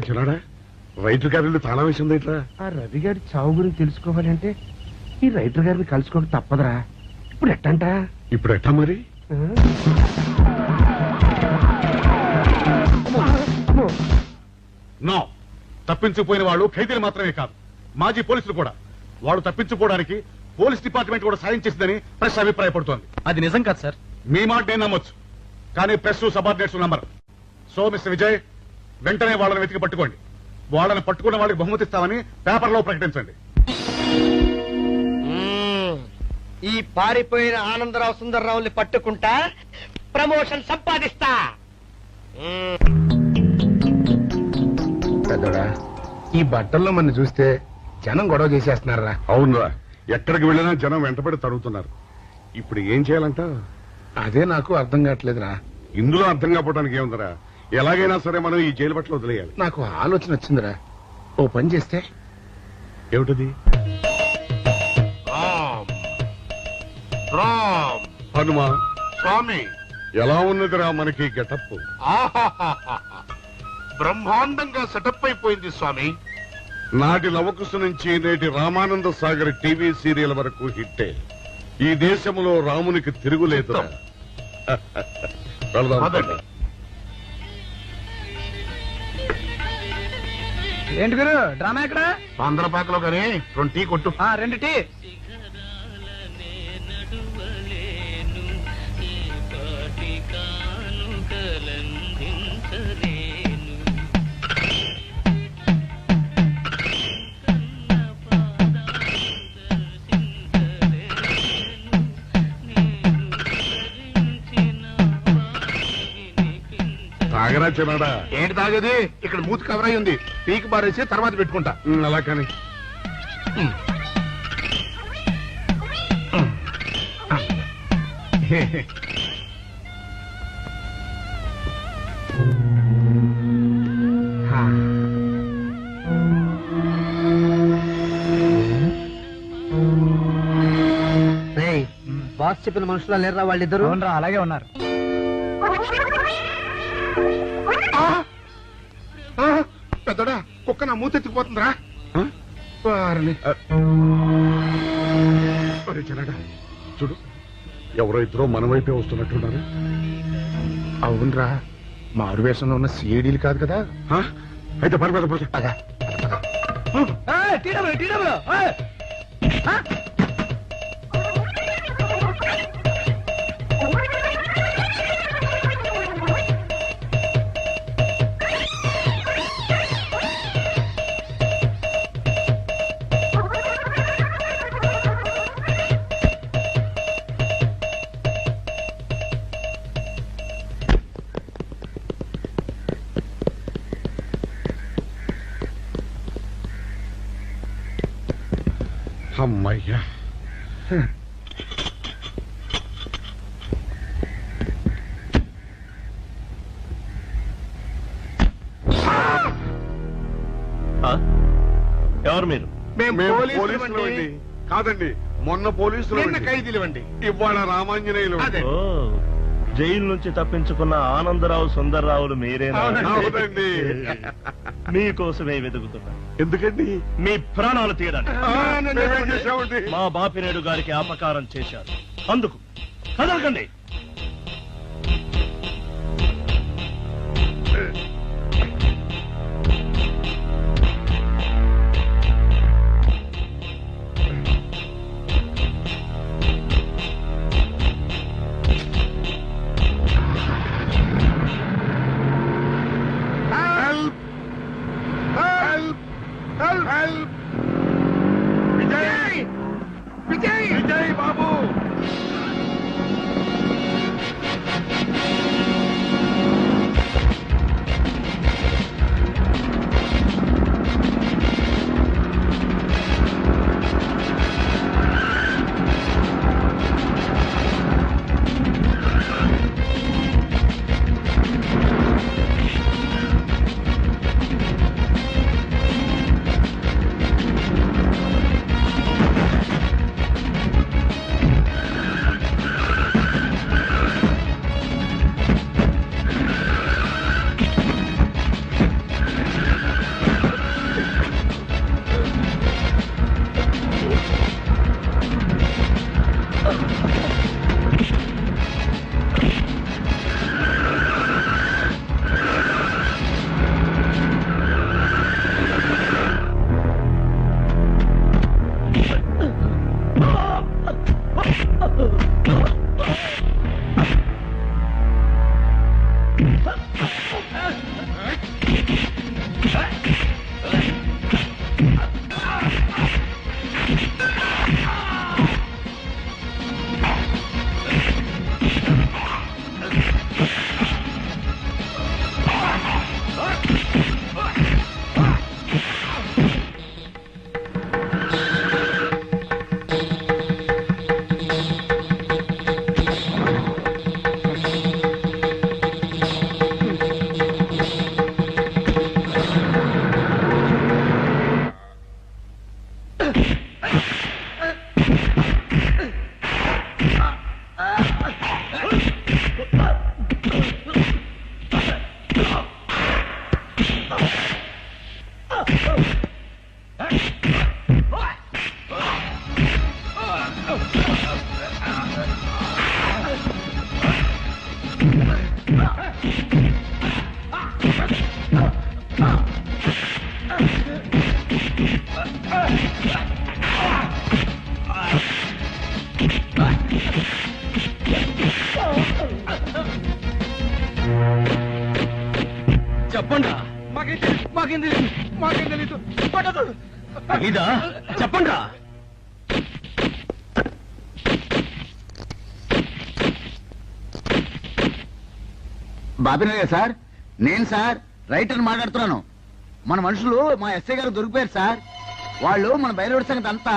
చిన్నాడా రైతు గారి తాళం వేసింది ఇట్లా. ఆ రవి గారి చావు గురించి తెలుసుకోవాలంటే ఈ రైటర్ గారిని కలుసుకోవడం తప్పదురా. ఇప్పుడు ఎట్టంట? ఇప్పుడు ఎట్టా మరి? నో, తప్పించుకుపోయిన వాళ్ళు ఖైదీలు మాత్రమే కాదు, మాజీ పోలీసులు కూడా. వాళ్ళు తప్పించుకోవడానికి పోలీస్ డిపార్ట్మెంట్ కూడా సాయం చేసిందని ప్రెస్ అభిప్రాయపడుతోంది. అది నిజం కాదు సార్. మీ మాట నేను నమ్మొచ్చు, కానీ press subordinates number. So mister Vijay, వెంటనే వాళ్ళని వెతికి పట్టుకోండి. వాళ్ళని పట్టుకున్న వాళ్ళకి బహుమతి ఇస్తామని పేపర్లో ప్రకటించండి. ఈ పారిపోయిన ఆనందరావు సుందర్రావుని పట్టుకుంటా ప్రమోషన్ సంపాదిస్తా. పెద్దోడా, ఈ బట్టల్లో మన చూస్తే జనం గొడవ చేసేస్తున్నారా? అవునరా, ఎక్కడికి వెళ్ళినా జనం వెంటబడి తరుగుతున్నారు. ఇప్పుడు ఏం చేయాలంట? అదే నాకు అర్థం కావట్లేదురా. ఇందులో అర్థం కాకపోవడానికి ఏముందరా, ఎలాగైనా సరే మనం ఈ జైలు బట్టలు వదిలేయాలి. నాకు ఆలోచన వచ్చిందిరా. ఓ పని చేస్తే. ఏమిటది? హనుమా స్వామి, ఎలా ఉన్నదిరా మనకి గెటప్? బ్రహ్మాండంగా సెటప్ అయిపోయింది స్వామి. నాటి లవకుశ నుంచి నేటి రామానంద సాగర్ టీవీ సీరియల్ వరకు హిట్టే. ఈ దేశంలో రామునికి తిరుగులేదురా. వెళదాం. ఏంటి గురు డ్రామా ఎక్కడ? ఆంధ్రపాకలో కానీ 2 టీ కొట్టు. 2 టీ. తాగరా చిన్నాడా? ఏంటి తాగేది? ఇక్కడ మూతి కవర్ అయి ఉంది. పీకి బారేసి తర్వాత పెట్టుకుంటా. అలా కానీ బాస్ చెప్పిన మనుషులా లేరా వాళ్ళిద్దరు? అలాగే ఉన్నారు. పెద్దోడా, కుక్క నా మూతి ఎత్తుకుపోతుందిరా. చిన్నాడా చూడు, ఎవరో ఇద్దరు మన వైపే వస్తున్నట్టున్నారు. అవునరా, మారు వేషంలో ఉన్న సీడీలు కాదు కదా. అయితే పర్వాలేదు. అమ్మయ్యా, ఎవరు మీరు? పోలీసులు కాదండి, మొన్న పోలీసులు ఖైదీలు అండి. ఇవాళ రామాంజనేయులు. జైలు నుంచి తప్పించుకున్న ఆనందరావు సుందర్రావులు మీరేనా? అవునండి. మీకోసమే వెతుకుతున్నా. ఎందుకండి? మీ ప్రాణాలు తీయడానికి చేశామండి. మా బాపినేడు గారికి అపకారం చేశారు. అందుకు కదలకండి. విజయ్ బాబు, చెప్పండి ఇదా చెప్పండి బాబినయ్య సార్, నేను సార్ రైటర్ మాట్లాడుతున్నాను. మన మనుషులు మా ఎస్ఐ గారు దొరికిపోయారు సార్. వాళ్ళు మన బయలుదేరి సంగతి అంతా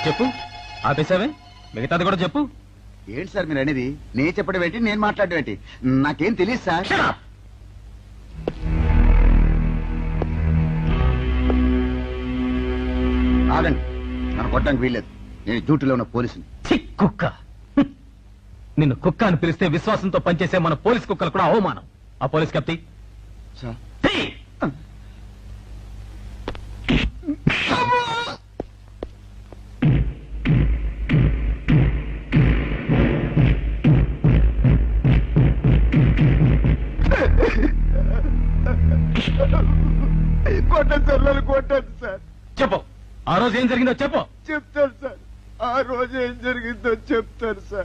చెప్పు. ఆపేసావే, మిగతాది కూడా చెప్పు. ఏంటి సార్ మీరు అనేది? నేను చెప్పడం ఏంటి, నేను మాట్లాడడం ఏంటి? నాకేం తెలియదు సార్. ఆగండి, నన్ను కొట్టడానికి వీల్లేదు. నేను డ్యూటీలో ఉన్న పోలీసుని. కుక్క నిన్ను కుక్క అని పిలిస్తే విశ్వాసంతో పనిచేసే మన పోలీస్ కుక్కలు కూడా అవమానం. ఆ పోలీస్ కప్తి సార్ కొట్టండి సార్, నన్ను కొట్టండి సార్. చెప్పు, ఆ రోజు ఏం జరిగిందో చెప్పు. చెప్తాను సార్, ఆ రోజు ఏం జరిగిందో చెప్తాను సార్.